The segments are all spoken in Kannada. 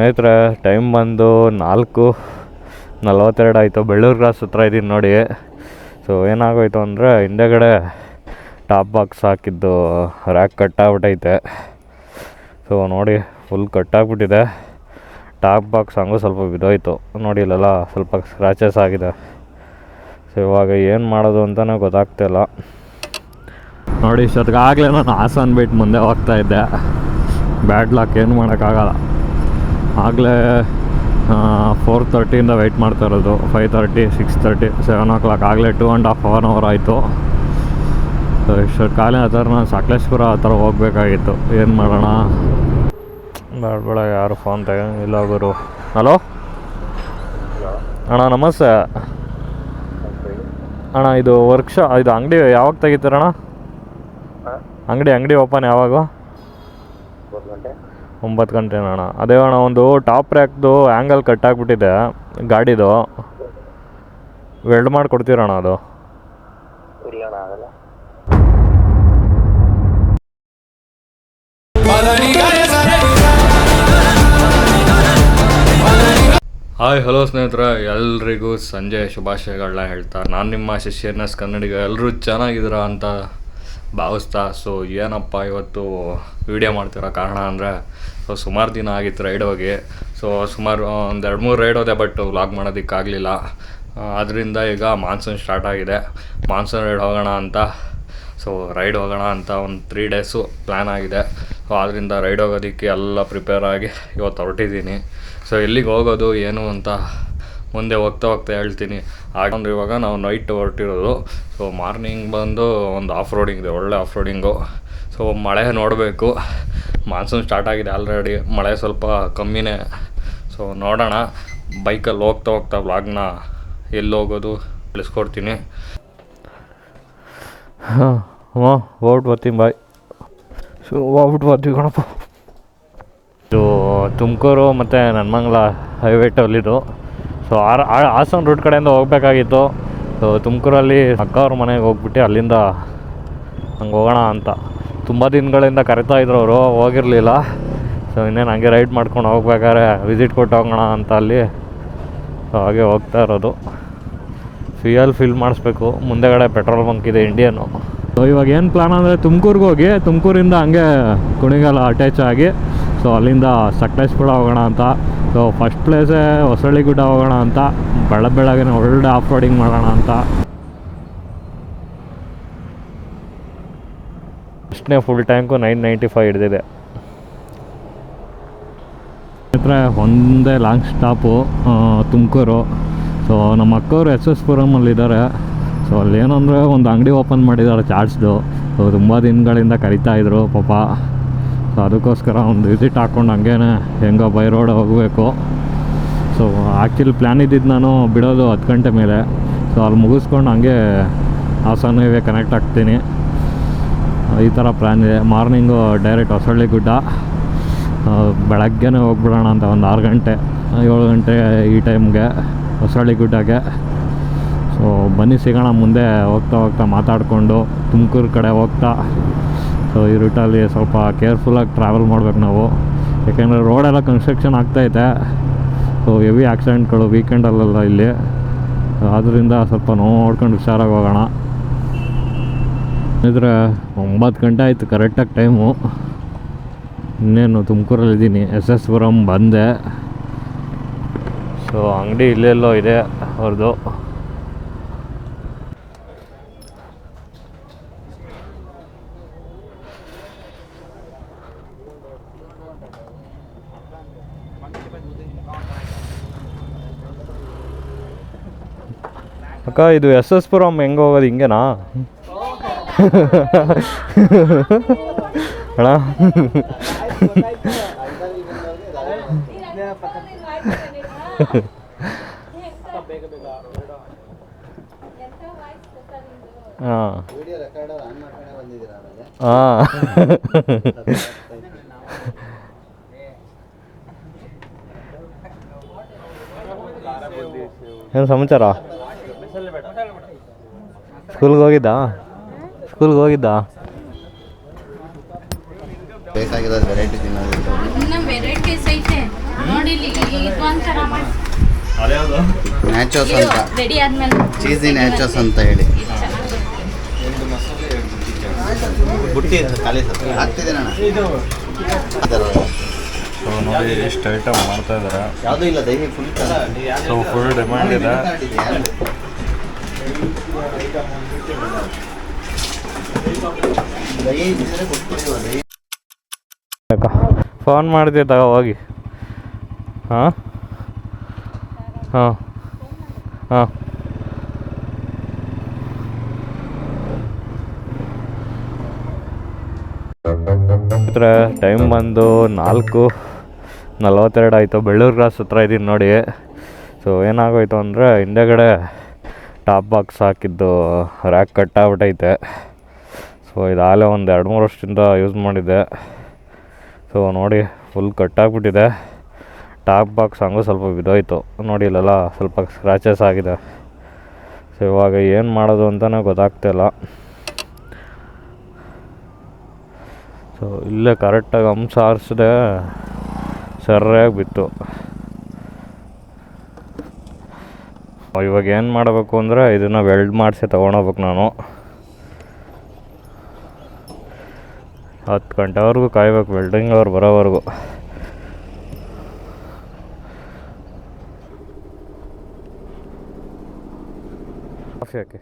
ಸ್ನೇಹಿತರೆ ಟೈಮ್ ಬಂದು 4:42 ಆಯಿತು. ಬೆಳ್ಳೂರು ಕ್ರಾಸ್ ಹತ್ರ ಇದ್ದೀನಿ ನೋಡಿ. ಸೊ ಏನಾಗೋಯ್ತು ಅಂದರೆ ಹಿಂದೆಗಡೆ ಟಾಪ್ ಬಾಕ್ಸ್ ಹಾಕಿದ್ದು ರ್ಯಾಕ್ ಕಟ್ಟಾಗ್ಬಿಟ್ಟೈತೆ. ಸೊ ನೋಡಿ ಫುಲ್ ಕಟ್ಟಾಗ್ಬಿಟ್ಟಿದೆ. ಟಾಪ್ ಬಾಕ್ಸ್ ಹಂಗೂ ಸ್ವಲ್ಪ ಬಿದ್ದೋಯ್ತು ನೋಡಿ, ಇಲ್ಲೆಲ್ಲ ಸ್ವಲ್ಪ ಸ್ಕ್ರ್ಯಾಚಸ್ ಆಗಿದೆ. ಸೊ ಇವಾಗ ಏನು ಮಾಡೋದು ಅಂತಲೇ ಗೊತ್ತಾಗ್ತಿಲ್ಲ ನೋಡಿ. ಇಷ್ಟೊತ್ತಿಗಾಗಲೇ ನಾನು ಹಾಸನ್ ಬಿಟ್ಟು ಮುಂದೆ ಹೋಗ್ತಾಯಿದ್ದೆ. ಬ್ಯಾಡ್ ಲಕ್, ಏನು ಮಾಡೋಕ್ಕಾಗಲ್ಲ. ಆಗಲೇ 4:30 ವೆಯ್ಟ್ ಮಾಡ್ತಾ ಇರೋದು. 5:30, 6:30, 7 o'clock ಆಗಲೇ 2.5 hour ಆಯಿತು. ಸೊ ಇಷ್ಟೊತ್ತು ಕಾಲೇ ಆ ಥರ ನಾನು ಸಕಲೇಶ್ಪುರ ಆ ಥರ ಹೋಗ್ಬೇಕಾಗಿತ್ತು. ಏನು ಮಾಡೋಣ, ಬೇಡ ಯಾರು ಫೋನ್ ತಗೊಂಡಿಲ್ಲ ಗುರು. ಹಲೋ ಅಣ್ಣ, ನಮಸ್ತೆ ಅಣ್ಣ. ಇದು ಇದು ಅಂಗಡಿ ಯಾವಾಗ ತೆಗಿತೀರಣ್ಣ? ಅಂಗಡಿ ಓಪನ್ ಯಾವಾಗ? 9 ಗಂಟೆ ಅಣ್ಣ. ಅದೇ ಅಣ್ಣ, ಒಂದು ಟಾಪ್ ರ್ಯಾಕ್ದು ಆ್ಯಂಗಲ್ ಕಟ್ಟಾಗ್ಬಿಟ್ಟಿದೆ ಗಾಡಿದು. ವೆಲ್ಡ್ ಮಾಡಿ ಕೊಡ್ತೀರಣ್ಣ ಅದು? ಹಾಯ್ ಹಲೋ ಸ್ನೇಹಿತರೆ, ಎಲ್ರಿಗೂ ಸಂಜೆ ಶುಭಾಶಯಗಳನ್ನ ಹೇಳ್ತಾ ನಾನು ನಿಮ್ಮ ಶಿಷ್ಯರ್ನೆಸ್ ಕನ್ನಡಿಗ. ಎಲ್ಲರೂ ಚೆನ್ನಾಗಿದ್ದೀರಾ ಅಂತ ಭಾವಿಸ್ತಾ. ಸೊ ಏನಪ್ಪ ಇವತ್ತು ವೀಡಿಯೋ ಮಾಡ್ತಿರೋ ಕಾರಣ ಅಂದರೆ, ಸೊ ಸುಮಾರು ದಿನ ಆಗಿತ್ತು ರೈಡ್ ಹೋಗಿ. ಸೊ ಸುಮಾರು ಒಂದು 2-3 ರೈಡ್ ಹೋದೆ, ಬಟ್ ವ್ಲಾಗ್ ಮಾಡೋದಕ್ಕಾಗಲಿಲ್ಲ. ಅದರಿಂದ ಈಗ ಮಾನ್ಸೂನ್ ಸ್ಟಾರ್ಟ್ ಆಗಿದೆ. ಮಾನ್ಸೂನ್ ರೈಡ್ ಹೋಗೋಣ ಅಂತ, ಸೊ ರೈಡ್ ಹೋಗೋಣ ಅಂತ ಒಂದು 3 days ಪ್ಲ್ಯಾನ್ ಆಗಿದೆ. ಸೊ ಆದ್ದರಿಂದ ರೈಡ್ ಹೋಗೋದಕ್ಕೆ ಎಲ್ಲ ಪ್ರಿಪೇರ್ ಆಗಿ ಇವತ್ತು ಹೊರಟಿದ್ದೀನಿ. ಸೊ ಎಲ್ಲಿಗೆ ಹೋಗೋದು ಏನು ಅಂತ ಮುಂದೆ ಹೋಗ್ತಾ ಹೇಳ್ತೀನಿ. ಹಾಗಂದ್ರೆ ಇವಾಗ ನಾವು ನೈಟ್ ಹೊರಟಿರೋದು. ಸೊ ಮಾರ್ನಿಂಗ್ ಬಂದು ಒಂದು ಆಫ್ ರೋಡಿಂಗ್ ಇದೆ, ಒಳ್ಳೆ ಆಫ್ ರೋಡಿಂಗು. ಸೊ ಮಳೆ ನೋಡಬೇಕು. ಮಾನ್ಸೂನ್ ಸ್ಟಾರ್ಟ್ ಆಗಿದೆ ಆಲ್ರೆಡಿ, ಮಳೆ ಸ್ವಲ್ಪ ಕಮ್ಮಿನೇ. ಸೊ ನೋಡೋಣ. ಬೈಕಲ್ಲಿ ಹೋಗ್ತಾ ವ್ಲಾಗ್ನ ಎಲ್ಲಿ ಹೋಗೋದು ತಿಳಿಸ್ಕೊಡ್ತೀನಿ. ಹೋಗ್ಬಿಟ್ಟು ಬರ್ತೀನಿ ಬಾಯ್. ಸೊ ಹೋಗ್ಬಿಟ್ಟು ಬರ್ತೀವಿ ಕಣಪ್ಪ. ಇದು ತುಮಕೂರು ಮತ್ತು ನೆಲಮಂಗಲ ಹೈವೇ ಟೋಲಿದು. ಸೊ ಹಾಸನ ರೂಟ್ ಕಡೆಯಿಂದ ಹೋಗ್ಬೇಕಾಗಿತ್ತು. ಸೊ ತುಮಕೂರಲ್ಲಿ ಅಕ್ಕ ಅವ್ರ ಮನೆಗೆ ಹೋಗ್ಬಿಟ್ಟು ಅಲ್ಲಿಂದ ಹಂಗೆ ಹೋಗೋಣ ಅಂತ ತುಂಬ ದಿನಗಳಿಂದ ಕರಿತಾಯಿದ್ರು ಅವರು, ಹೋಗಿರಲಿಲ್ಲ. ಸೊ ಇನ್ನೇನು ಹಂಗೆ ರೈಡ್ ಮಾಡ್ಕೊಂಡು ಹೋಗ್ಬೇಕಾದ್ರೆ ವಿಸಿಟ್ ಕೊಟ್ಟು ಹೋಗೋಣ ಅಂತ ಅಲ್ಲಿ. ಸೊ ಹಾಗೆ ಹೋಗ್ತಾ ಇರೋದು. ಫ್ಯೂಯಲ್ ಫಿಲ್ ಮಾಡಿಸ್ಬೇಕು. ಮುಂದೆಗಡೆ ಪೆಟ್ರೋಲ್ ಬಂಕ್ ಇದೆ, ಇಂಡಿಯನು. ಸೊ ಇವಾಗ ಏನು ಪ್ಲ್ಯಾನ್ ಅಂದರೆ ತುಮಕೂರಿಗೆ ಹೋಗಿ ತುಮಕೂರಿಂದ ಹಂಗೆ ಕುಣಿಗಲ್ ಅಟ್ಯಾಚ್ ಆಗಿ, ಸೊ ಅಲ್ಲಿಂದ ಸಕಲೇಶ್ಪುರ ಹೋಗೋಣ ಅಂತ. ಸೊ ಫಸ್ಟ್ ಪ್ಲೇಸೇ ಹೊಸಳ್ಳಿ ಗುಡ್ಡ ಹೋಗೋಣ ಅಂತ, ಬೆಳಗ್ಗೆ ಒಳ್ಳೆ ಆಫ್ ರೋಡಿಂಗ್ ಮಾಡೋಣ ಅಂತ. ಅಷ್ಟೇ ಫುಲ್ ಟ್ಯಾಂಕು 995 ಹಿಡಿದಿದೆ. ಸ್ನೇಹಿತರೆ ಒಂದೇ ಲಾಂಗ್ ಸ್ಟಾಪು ತುಮಕೂರು. ಸೊ ನಮ್ಮ ಅಕ್ಕವರು SS ಪುರಮಲ್ಲಿದ್ದಾರೆ. ಸೊ ಅಲ್ಲೇನಂದರೆ ಒಂದು ಅಂಗಡಿ ಓಪನ್ ಮಾಡಿದ್ದಾರೆ ಚಾಟ್ಸ್ದು. ಸೊ ತುಂಬ ದಿನಗಳಿಂದ ಕರಿತಾಯಿದ್ರು ಪಾಪ. ಸೊ ಅದಕ್ಕೋಸ್ಕರ ಒಂದು ವಿಸಿಟ್ ಹಾಕ್ಕೊಂಡು ಹಂಗೇ ಹೆಂಗೋ ಬೈ ರೋಡ್ ಹೋಗಬೇಕು. ಸೊ ಆ್ಯಕ್ಚುಲಿ ಪ್ಲ್ಯಾನ್ ಇದ್ದಿದ್ದು ನಾನು ಬಿಡೋದು 10 ಗಂಟೆ ಮೇಲೆ. ಸೊ ಅಲ್ಲಿ ಮುಗಿಸ್ಕೊಂಡು ಹಂಗೆ ಹಾಸನ ಹೈವೇ ಕನೆಕ್ಟ್ ಆಗ್ತೀನಿ, ಈ ಥರ ಪ್ಲ್ಯಾನ್ ಇದೆ. ಮಾರ್ನಿಂಗು ಡೈರೆಕ್ಟ್ ಹೊಸಳ್ಳಿ ಗುಡ್ಡ, ಬೆಳಗ್ಗೆನೇ ಹೋಗ್ಬಿಡೋಣ ಅಂತ. ಒಂದು 6 ಗಂಟೆ 7 ಗಂಟೆ ಈ ಟೈಮ್ಗೆ ಹೊಸಳ್ಳಿ ಗುಡ್ಡಗೆ. ಸೊ ಬನ್ನಿ ಸಿಗೋಣ. ಮುಂದೆ ಹೋಗ್ತಾ ಮಾತಾಡಿಕೊಂಡು ತುಮಕೂರು ಕಡೆ ಹೋಗ್ತಾ. ಸೊ ಈ ರೂಟಲ್ಲಿ ಸ್ವಲ್ಪ ಕೇರ್ಫುಲ್ಲಾಗಿ ಟ್ರಾವೆಲ್ ಮಾಡ್ಬೇಕು ನಾವು, ಯಾಕೆಂದರೆ ರೋಡೆಲ್ಲ ಕನ್ಸ್ಟ್ರಕ್ಷನ್ ಆಗ್ತಾಯಿದೆ. ಸೊ ಹೆವಿ ಆಕ್ಸಿಡೆಂಟ್ಗಳು ವೀಕೆಂಡಲ್ಲೆಲ್ಲ ಇಲ್ಲಿ. ಆದ್ದರಿಂದ ಸ್ವಲ್ಪ ನೋಡ್ಕೊಂಡು ಹುಷಾರಾಗಿ ಹೋಗೋಣ. ಇದ್ರೆ 9 ಗಂಟೆ ಆಯಿತು ಕರೆಕ್ಟಾಗಿ ಟೈಮು. ಇನ್ನೇನು ತುಮಕೂರಲ್ಲಿದ್ದೀನಿ, SS ಪುರಂ ಬಂದೆ. ಸೊ ಅಂಗಡಿ ಇಲ್ಲೆಲ್ಲೋ ಇದೆ ಅವ್ರದ್ದು. ಅಕ್ಕ ಇದು SS ಪುರಂ ಹೆಂಗೆ ಹೋಗೋದು? ಹಿಂಗೆನಾ ಅಣ್ಣ? ಹಾಂ ಏನು ಸಮಾಚಾರ? ಸ್ಕೂಲ್ಗೆ ಹೋಗಿದ್ದ? ಬೇಕಾಗಿರೋದು ವೆರೈಟಿ ತಿನ್ನೋದು. ವೆರೈಟೀಸ್ ಐತೆ. ಅದ್ಯಾವುದು ನ್ಯಾಚೋಸ್ ಅಂತ, ಚೀಸಿ ನ್ಯಾಚೋಸ್ ಅಂತ ಹೇಳಿ ಬುಟ್ಟಿ ಖಾಲಿ ಆಗ್ತಿದೆ ಅಣ್ಣ. ಸೊ ನೋಡಿ ಎಷ್ಟು ಐಟಮ್ ಮಾಡ್ತಾ ಇದ್ದಾರೆ. ಯಾವುದೂ ಇಲ್ಲ dahi full. So full demand ಇದೆ. ದಹಿ ಇದ್ದಿದ್ರೆ ಕೊಟ್ಬಿಡುವ ದಹಿ. ಫೋನ್ ಮಾಡ್ತೀವಿ ತಗೋ ಹೋಗಿ. ಹಾಂ ಹಾಂ ಹಾಂ ಟೈಮ್ ಬಂದು 4:42 ಆಯಿತು. ಬೆಳ್ಳೂರು ಕ್ರಾಸ್ ಹತ್ರ ಇದ್ದೀನಿ ನೋಡಿ. ಸೊ ಏನಾಗೋಯ್ತು ಅಂದರೆ ಹಿಂದೆಗಡೆ ಟಾಪ್ ಬಾಕ್ಸ್ ಹಾಕಿದ್ದು ರ್ಯಾಕ್ ಕಟ್ಟಾಗ್ಬಿಟ್ಟೈತೆ. ಸೊ ಇದಾಗಲೇ ಒಂದು 2-3 ವರ್ಷದಿಂದ ಯೂಸ್ ಮಾಡಿದ್ದೆ. ಸೊ ನೋಡಿ ಫುಲ್ ಕಟ್ಟಾಗ್ಬಿಟ್ಟಿದೆ. ಟಾಪ್ ಬಾಕ್ಸ್ ಹಂಗೂ ಸ್ವಲ್ಪ ಬಿದ್ದೋಯ್ತು ನೋಡಿ, ಇಲ್ಲೆಲ್ಲ ಸ್ವಲ್ಪ ಸ್ಕ್ರ್ಯಾಚಸ್ ಆಗಿದೆ. ಸೊ ಇವಾಗ ಏನು ಮಾಡೋದು ಅಂತಲೇ ಗೊತ್ತಾಗ್ತಿಲ್ಲ. ಸೊ ಇಲ್ಲೇ ಕರೆಕ್ಟಾಗಿ ಅಂಶ ಆರಿಸಿದೆ, ಸರಿಯಾಗಿ ಬಿತ್ತು. ಇವಾಗ ಏನು ಮಾಡಬೇಕು ಅಂದರೆ ಇದನ್ನು ವೆಲ್ಡ್ ಮಾಡಿಸಿ ತೊಗೊಂಡೋಗ್ಬೇಕು ನಾನು. 10 ಗಂಟೆವರೆಗೂ ಕಾಯ್ಬೇಕು ವೆಲ್ಡಿಂಗ್ ಅವ್ರು ಬರೋವರೆಗೂ. ಕಾಫಿ ಹಾಕಿ.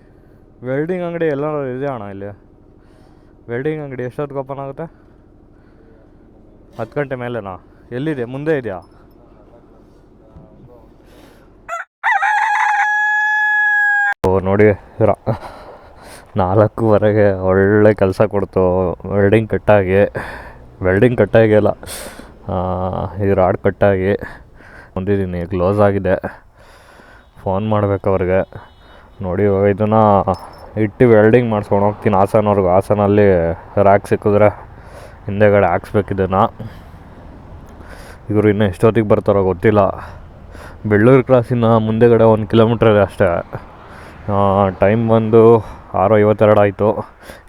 ವೆಲ್ಡಿಂಗ್ ಅಂಗಡಿ ಎಲ್ಲರೂ ಇದೆ ಅಣ್ಣ ಇಲ್ಲಿ. ವೆಲ್ಡಿಂಗ್ ಅಂಗಡಿ ಎಷ್ಟೊತ್ತಿಗೆ ಓಪನ್ ಆಗುತ್ತೆ? 10 ಗಂಟೆ ಮೇಲೆನಾ? ಎಲ್ಲಿದೆ? ಮುಂದೆ ಇದೆಯಾ? ಓ ನೋಡಿ 4:15 ಒಳ್ಳೆ ಕೆಲಸ ಕೊಡ್ತು. ವೆಲ್ಡಿಂಗ್ ಕಟ್ಟಾಗಿ ಅಲ್ಲ, ಈ ರಾಡ್ ಕಟ್ಟಾಗಿ ಬಂದಿದ್ದೀನಿ. ಕ್ಲೋಸ್ ಆಗಿದೆ. ಫೋನ್ ಮಾಡಬೇಕು ಅವ್ರಿಗೆ ನೋಡಿ. ಇವಾಗ ಇದನ್ನು ಇಟ್ಟು ವೆಲ್ಡಿಂಗ್ ಮಾಡಿಸ್ಕೊಂಡು ಹೋಗ್ತೀನಿ ಹಾಸನವರೆಗೂ. ಹಾಸನಲ್ಲಿ ರ್ಯಾಕ್ ಸಿಕ್ಕಿದ್ರೆ ಹಿಂದೆಗಡೆ ಹಾಕ್ಸ್ಬೇಕು ಇದನ್ನು. ಇವರು ಇನ್ನೂ ಎಷ್ಟೊತ್ತಿಗೆ ಬರ್ತಾರೋ ಗೊತ್ತಿಲ್ಲ. ಬೆಳ್ಳೂರು ಕ್ರಾಸಿನ ಮುಂದೆಗಡೆ 1 ಕಿಲೋಮೀಟ್ರ್ ಇದೆ ಅಷ್ಟೇ. ಟೈಮ್ ಬಂದು 6:52 ಆಯಿತು.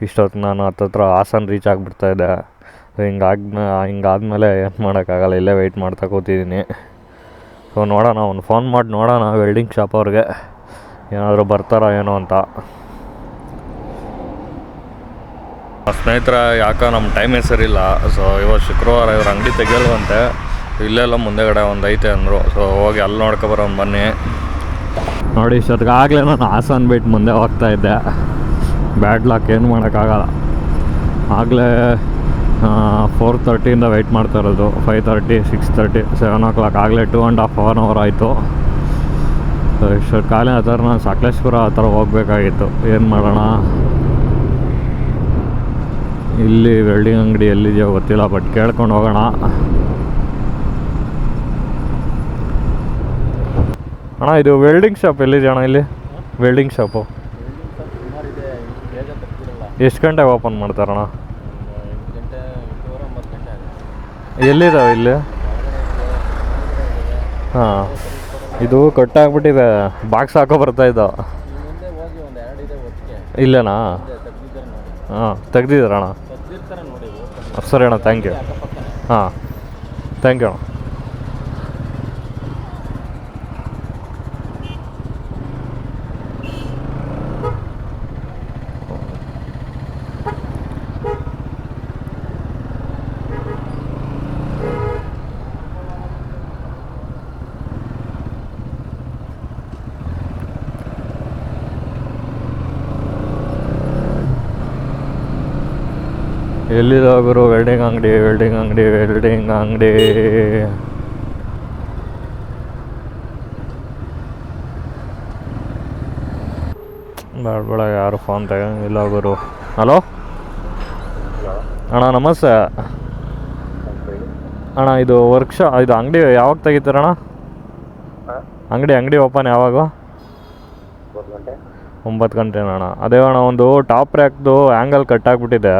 ಇಷ್ಟೊತ್ತು ನಾನು ಹತ್ತತ್ರ ಹಾಸನ ರೀಚ್ ಆಗಿಬಿಡ್ತಾಯಿದ್ದೆ. ಹಿಂಗಾದ್ಮೇಲೆ ಏನು ಮಾಡೋಕ್ಕಾಗಲ್ಲ, ಇಲ್ಲೇ ವೆಯ್ಟ್ ಮಾಡ್ತಾ ಕೂತಿದ್ದೀನಿ. ಸೊ ನೋಡೋಣ, ಒಂದು ಫೋನ್ ಮಾಡಿ ನೋಡೋಣ ವೆಲ್ಡಿಂಗ್ ಶಾಪ್ ಅವ್ರಿಗೆ, ಏನಾದರೂ ಬರ್ತಾರಾ ಏನೋ ಅಂತ. ಸ್ನೇಹಿತರ ಯಾಕೆ ನಮ್ಮ ಟೈಮೇ ಸರಿಯಿಲ್ಲ. ಸೊ ಇವತ್ತು ಶುಕ್ರವಾರ, ಇವ್ರ ಅಂಗಡಿ ತೆಗಿಯಲ್ವಂತೆ. ಇಲ್ಲೆಲ್ಲ ಮುಂದೆಗಡೆ ಒಂದು ಐತೆ ಅಂದರು. ಸೊ ಹೋಗಿ ಅಲ್ಲಿ ನೋಡ್ಕೊಬರೋನು ಬನ್ನಿ. ನೋಡಿ ಇಷ್ಟೊತ್ತಿಗಾಗಲೇ ನಾನು ಹಾಸನ ಬಿಟ್ಟು ಮುಂದೆ ಹೋಗ್ತಾಯಿದ್ದೆ. ಬ್ಯಾಡ್ ಲಕ್, ಏನು ಮಾಡೋಕ್ಕಾಗಲ್ಲ. ಆಗಲೇ 4:30 ವೆಯ್ಟ್ ಮಾಡ್ತಾ ಇರೋದು. 5:30, 6:30, 7 o'clock ಆಗಲೇ 2.5 hour ಆಯಿತು. ಸೊ ಇಷ್ಟೊತ್ತು ಕಾಲೇ ಆ ಥರ ನಾನು ಸಕಲೇಶ್ಪುರ ಆ ಥರ ಹೋಗ್ಬೇಕಾಗಿತ್ತು. ಏನು ಮಾಡೋಣ, ಇಲ್ಲಿ ವೆಲ್ಡಿಂಗ್ ಅಂಗಡಿ ಎಲ್ಲಿದೆಯೋ ಗೊತ್ತಿಲ್ಲ, ಬಟ್ ಕೇಳ್ಕೊಂಡು ಹೋಗೋಣ. ಅಣ್ಣ ಇದು ವೆಲ್ಡಿಂಗ್ ಶಾಪ್ ಎಲ್ಲಿದೆ ಅಣ್ಣ? ಇಲ್ಲಿ ವೆಲ್ಡಿಂಗ್ ಶಾಪು ಎಷ್ಟು ಗಂಟೆಗೆ ಓಪನ್ ಮಾಡ್ತಾರಣ್ಣ? ಎಲ್ಲಿದ್ದಾವೆ ಇಲ್ಲಿ? ಹಾಂ, ಇದು ಕಟ್ಟಾಗ್ಬಿಟ್ಟಿದೆ. ಬಾಕ್ಸ್ ಹಾಕೋ ಬರ್ತಾಯಿದ್ದ. ಇಲ್ಲೇನಾ? ಹಾಂ, ತೆಗ್ದಿದ್ದೀರಣ್ಣ? ಸರಿ ಅಣ್ಣ, ಥ್ಯಾಂಕ್ ಯು. ಹಾಂ, ಥ್ಯಾಂಕ್ ಯು ಅಣ್ಣ. ಎಲ್ಲಿದೆ ಗುರು ವೆಲ್ಡಿಂಗ್ ಅಂಗಡಿ? ಬೇಡ ಯಾರು ಫೋನ್ ತಗೊಂಗಿಲ್ಲ ಗುರು. ಹಲೋ ಅಣ್ಣ, ನಮಸ್ತೆ ಅಣ್ಣ. ಇದು ಇದು ಅಂಗಡಿ ಯಾವಾಗ ತೆಗಿತೀರಣ್ಣ? ಅಂಗಡಿ ಓಪನ್ ಯಾವಾಗ? 9 ಗಂಟೆನಾ ಅಣ್ಣ? ಅದೇ ಅಣ್ಣ, ಒಂದು ಟಾಪ್ ರ್ಯಾಕ್ದು ಆ್ಯಂಗಲ್ ಕಟ್ಟಾಗ್ಬಿಟ್ಟಿದೆ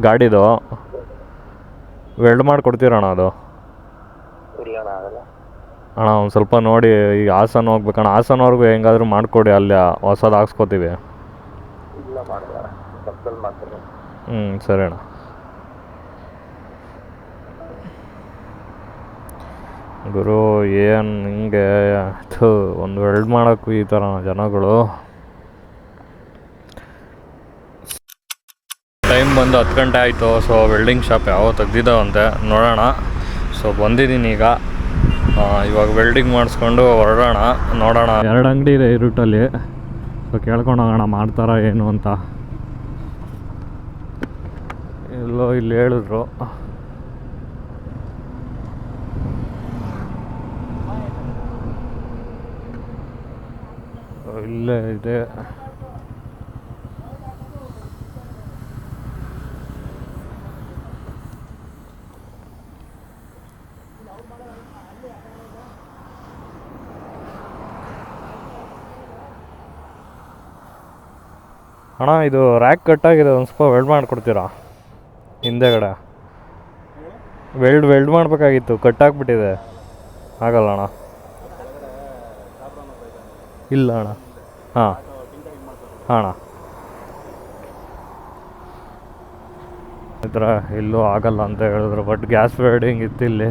ಗಾಡಿದು. ವೆಲ್ಡ್ ಮಾಡಿ ಕೊಡ್ತೀರಣ್ಣ ಅದು? ಅಣ್ಣ ಒಂದು ಸ್ವಲ್ಪ ನೋಡಿ. ಈಗ ಹಾಸನ ಹೋಗ್ಬೇಕಣ್ಣ. ಹಾಸನವರೆಗೂ ಹೆಂಗಾದರೂ ಮಾಡಿಕೊಡಿ, ಅಲ್ಲಿ ಹೊಸದು ಹಾಕ್ಸ್ಕೊತೀವಿ. ಸರಿ ಅಣ್ಣ. ಗುರು ಏನು ಹಿಂಗೆ ಒಂದು ವೆಲ್ಡ್ ಮಾಡೋಕ್ಕೂ ಈ ಥರ ಜನಗಳು. ಟೈಮ್ ಬಂದು 10 ಗಂಟೆ ಆಯಿತು. ಸೊ ವೆಲ್ಡಿಂಗ್ ಶಾಪ್ ಯಾವ ತೆಗ್ದಿದ್ದಾವಂತೆ ನೋಡೋಣ. ಸೊ ಬಂದಿದ್ದೀನಿ ಈಗ. ಇವಾಗ ವೆಲ್ಡಿಂಗ್ ಮಾಡಿಸ್ಕೊಂಡು ಹೊರಡೋಣ, ನೋಡೋಣ. 2 ಅಂಗಡಿ ಇದೆ ಈ ರೂಟಲ್ಲಿ. ಸೊ ಕೇಳ್ಕೊಂಡು ಹೋಗೋಣ ಮಾಡ್ತಾರಾ ಏನು ಅಂತ. ಎಲ್ಲೋ ಇಲ್ಲಿ ಹೇಳಿದ್ರು. ಇಲ್ಲೇ ಇದೆ. ಅಣ್ಣ ಇದು ರ್ಯಾಕ್ ಕಟ್ಟಾಗಿದೆ, ಒಂದು ಸ್ವಲ್ಪ ವೆಲ್ಡ್ ಮಾಡಿಕೊಡ್ತೀರಾ? ಹಿಂದೆಗಡೆ ವೆಲ್ಡ್ ಮಾಡಬೇಕಾಗಿತ್ತು, ಕಟ್ಟಾಕ್ಬಿಟ್ಟಿದೆ. ಆಗಲ್ಲ ಅಣ್ಣ. ಇಲ್ಲ ಅಣ್ಣ. ಹಾಂ ಅಣ್ಣ, ಈ ಥರ ಎಲ್ಲೂ ಆಗಲ್ಲ ಅಂತ ಹೇಳಿದ್ರು. ಬಟ್ ಗ್ಯಾಸ್ ವೆಲ್ಡಿಂಗ್ ಇತ್ತು, ಇಲ್ಲಿ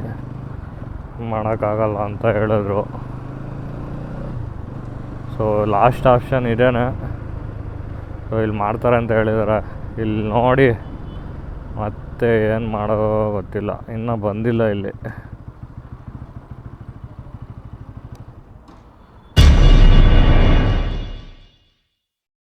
ಮಾಡೋಕ್ಕಾಗಲ್ಲ ಅಂತ ಹೇಳಿದ್ರು. ಸೊ ಲಾಸ್ಟ್ ಆಪ್ಷನ್ ಇದೇನೆ. ಸೊ ಇಲ್ಲಿ ಮಾಡ್ತಾರೆ ಅಂತ ಹೇಳಿದ್ದಾರೆ. ಇಲ್ಲಿ ನೋಡಿ ಮತ್ತೆ ಏನು ಮಾಡೋ ಗೊತ್ತಿಲ್ಲ, ಇನ್ನೂ ಬಂದಿಲ್ಲ ಇಲ್ಲಿ.